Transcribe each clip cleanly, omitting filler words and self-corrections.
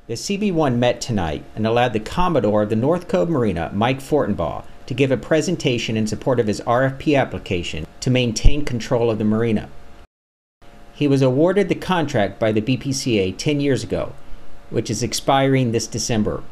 The CB1 met tonight and allowed the Commodore of the North Cove Marina, Mike Fortenbaugh, to give a presentation in support of his RFP application to maintain control of the marina. He was awarded the contract by the BPCA 10 years ago, which is expiring this December.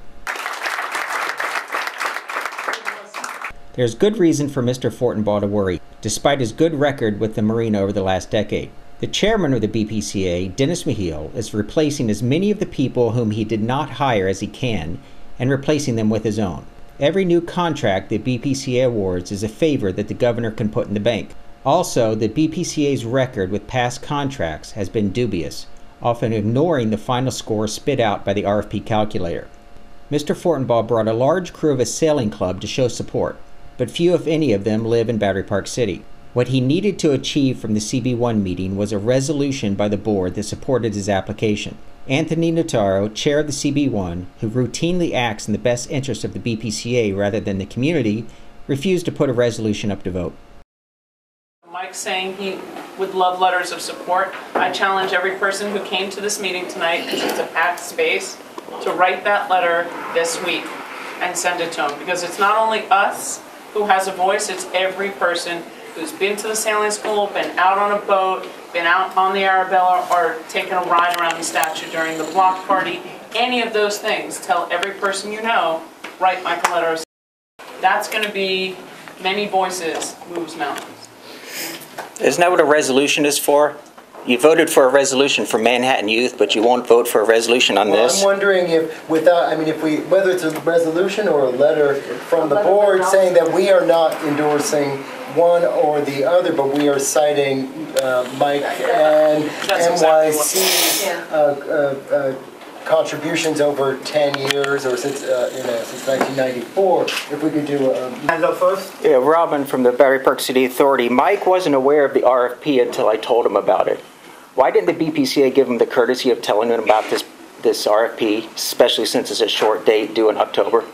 There's good reason for Mr. Fortenbaugh to worry, despite his good record with the marina over the last decade. The chairman of the BPCA, Dennis Mahil, is replacing as many of the people whom he did not hire as he can, and replacing them with his own. Every new contract the BPCA awards is a favor that the governor can put in the bank. Also, the BPCA's record with past contracts has been dubious, often ignoring the final score spit out by the RFP calculator. Mr. Fortenbaugh brought a large crew of his sailing club to show support, but few if any of them live in Battery Park City. What he needed to achieve from the CB1 meeting was a resolution by the board that supported his application. Anthony Notaro, chair of the CB1, who routinely acts in the best interest of the BPCA rather than the community, refused to put a resolution up to vote. Mike saying he would love letters of support. I challenge every person who came to this meeting tonight, because it's a packed space, to write that letter this week and send it to him. Because it's not only us who has a voice, it's every person who's been to the sailing school, been out on a boat, been out on the Arabella, or taken a ride around the statue during the block party. Any of those things, tell every person you know, write Mike a letter of support. That's going to be many voices moves mountains. Isn't that what a resolution is for? You voted for a resolution for Manhattan Youth, but you won't vote for a resolution on this? I'm wondering if, whether it's a resolution or a letter from the board saying that we are not endorsing one or the other, but we are citing Mike and NYC's contributions over 10 years, or since 1994. If we could do a hands up first. Yeah, Robin from the Battery Park City Authority. Mike wasn't aware of the RFP until I told him about it. Why didn't the BPCA give him the courtesy of telling him about this RFP, especially since it's a short date due in October?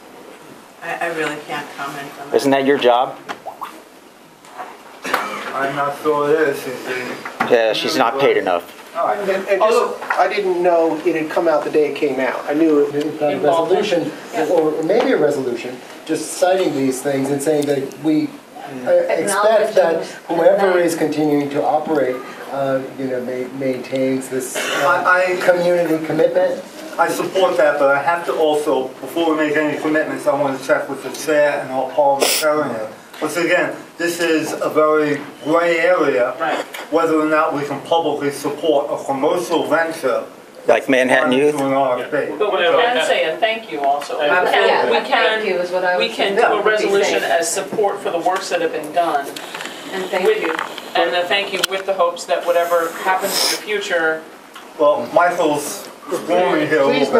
I really can't comment on that. Isn't that your job? I'm not sure it is. Yeah, she's not paid enough. And I didn't know it had come out the day it came out. I knew it was a resolution, or maybe a resolution, just citing these things and saying that we expect that whoever is continuing to operate, maintains this community commitment. I support that, but I have to also, before we make any commitments, I want to check with the chair and all parliamentarians. Once again, this is a very gray area, whether or not we can publicly support a commercial venture like Manhattan Youth. But we can say a thank you also. We can do a resolution as support for the works that have been done. And thank you. And a thank you with the hopes that whatever happens in the future. Well, Michael's warning here. Please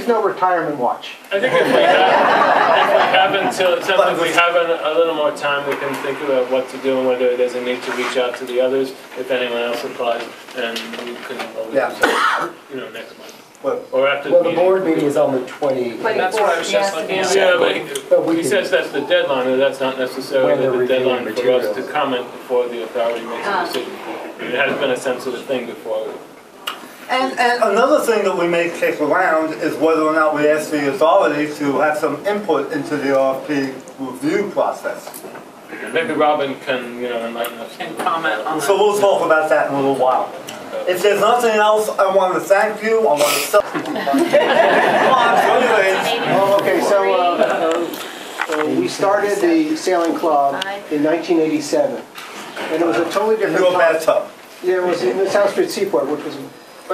no retirement watch. I think if we have a little more time, we can think about what to do and whether there's a need to reach out to the others if anyone else applies, and we can always next month. Or after the board meeting is on the 20th. That's what I was just looking at. Yeah, but he says that's the deadline, and that's not necessarily the deadline for us to comment before the authority makes a decision. It has been a sensitive thing before. And another thing that we may kick around is whether or not we ask the authority to have some input into the RFP review process. Maybe Robin can, enlighten us. And comment on that. So we'll talk about that in a little while. If there's nothing else, I want to thank you. I want to Okay, so we started the sailing club in 1987, and it was a totally different time. bathtub. Yeah, it was in the South Street Seaport, but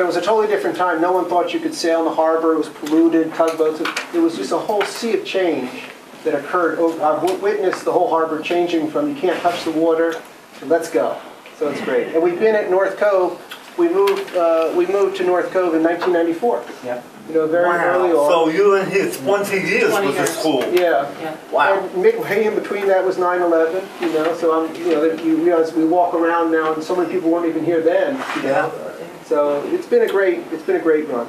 it was a totally different time. No one thought you could sail in the harbor. It was polluted, tugboats. It was just a whole sea of change that occurred. I've witnessed the whole harbor changing from you can't touch the water to let's go. So it's great. And we've been at North Cove. We moved to North Cove in 1994. Yeah. Very early on. So you and his 20 years with the school. Yeah. Wow. And midway in between that was 9/11. So you realize we walk around now, and so many people weren't even here then. So it's been a great run.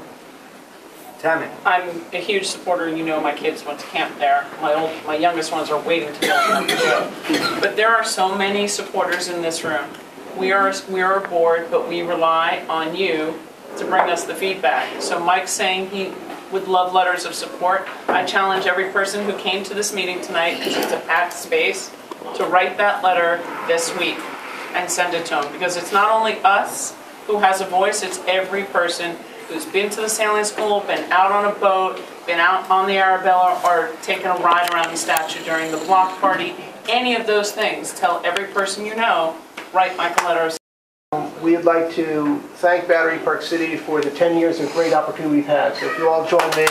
Tammy. I'm a huge supporter. My kids went to camp there. My youngest ones are waiting to go. But there are so many supporters in this room. We are a board, but we rely on you to bring us the feedback. So Mike's saying he would love letters of support. I challenge every person who came to this meeting tonight, because it's a packed space, to write that letter this week and send it to him. Because it's not only us who has a voice, it's every person who's been to the sailing school, been out on a boat, been out on the Arabella, or taken a ride around the statue during the block party. Any of those things, tell every person you know, write Mike a letter. We would like to thank Battery Park City for the 10 years of great opportunity we've had. So if you all join me.